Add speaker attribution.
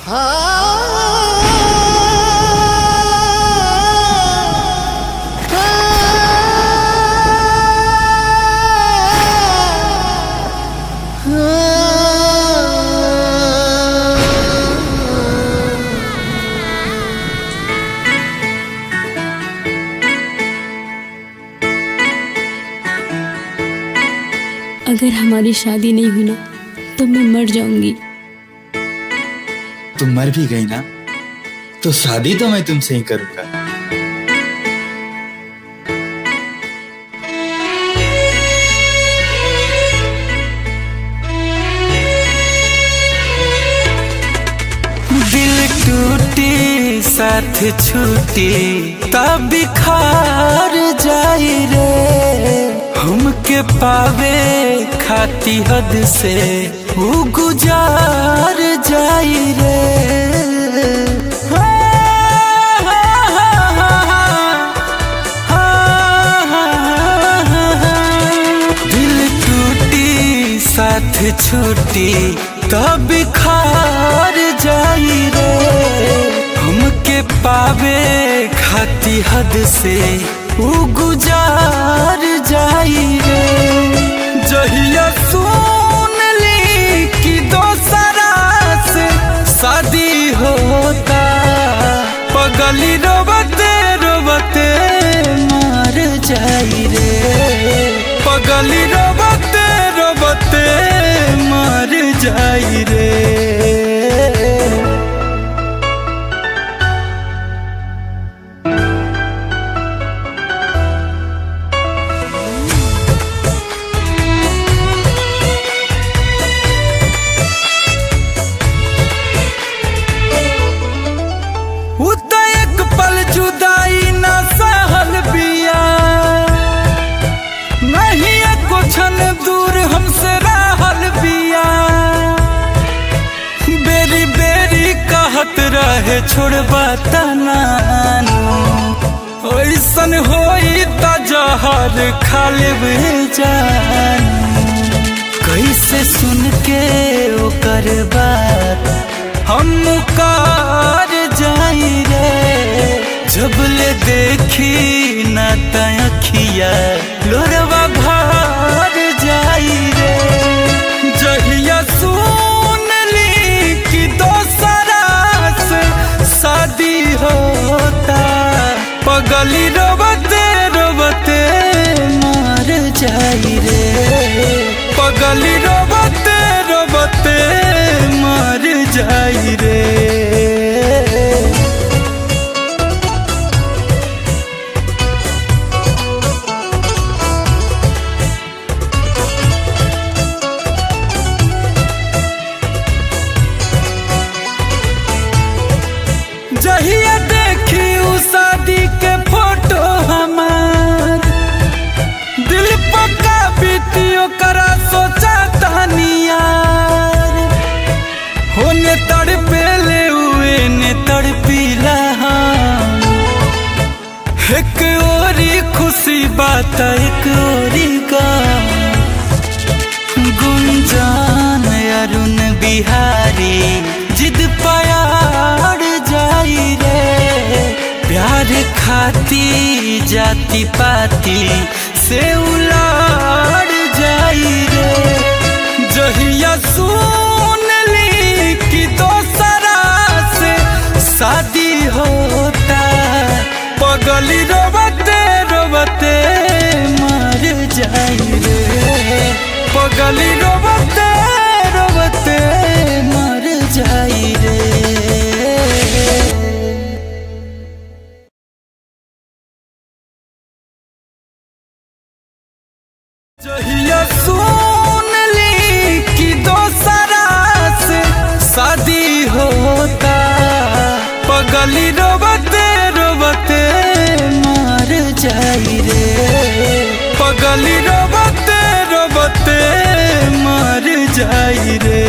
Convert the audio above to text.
Speaker 1: अगर हमारी शादी नहीं हुई ना तो मैं मर जाऊंगी।
Speaker 2: तुम मर भी गई ना तो शादी तो मैं तुमसे ही करूंगा।
Speaker 3: दिल टूटी साथ छूटी तब बिखार जाई रे, हमके पावे खाती हद से वो गुजार जाई रे। दिल टूटी साथ छूटी तब बिखार जाई रे, हमके पावे खाती हद से वो गुजार जाई रे। जहिया सुन ली कि दोसरा से शादी होता, पगली रोबते रोबते मर जाई रे, पगली रोबते रोबते मर जाई रे। दूर हमसे रहल बिया, बेरी बेरी कहत रहे छोड़बा तनानो, ऐसन होई त जहर खा लेबे जान। कैसे सुन के ओकर बात हम मुकार जाई रे, जब ले देखी ना तखिया लोरवा भर जाई रे। जहिया सुन ली कि दोसरा से शादी होता, पगली रोबते रोबते मर जाई रे, पगली रोबते रोबते मर जाई रे। जहिया देखी उ शादी के फोटो हमार, दिल पक्का बीतियो करा सोचा तानियार। होने तड़पे ले हुए ने तड़पीला हम, एक ओरी खुशी बात एक ओरी गम। गुंजान अरुण बिहारी जिद प्यार जाई रे, प्यार खाती जाती पाती से उलाड़ जाई रे। जहिया सुन ली कि दोसरा से शादी होता, पगली रोबते रोबते मर जाई रे, पगली रोबते रोबते मर जाई रे। जहिया सुन ली कि दोसरा से शादी होता, पगली रोबते रोबते मर जाई रे, पगली रोबते रोबते मर जाई रे।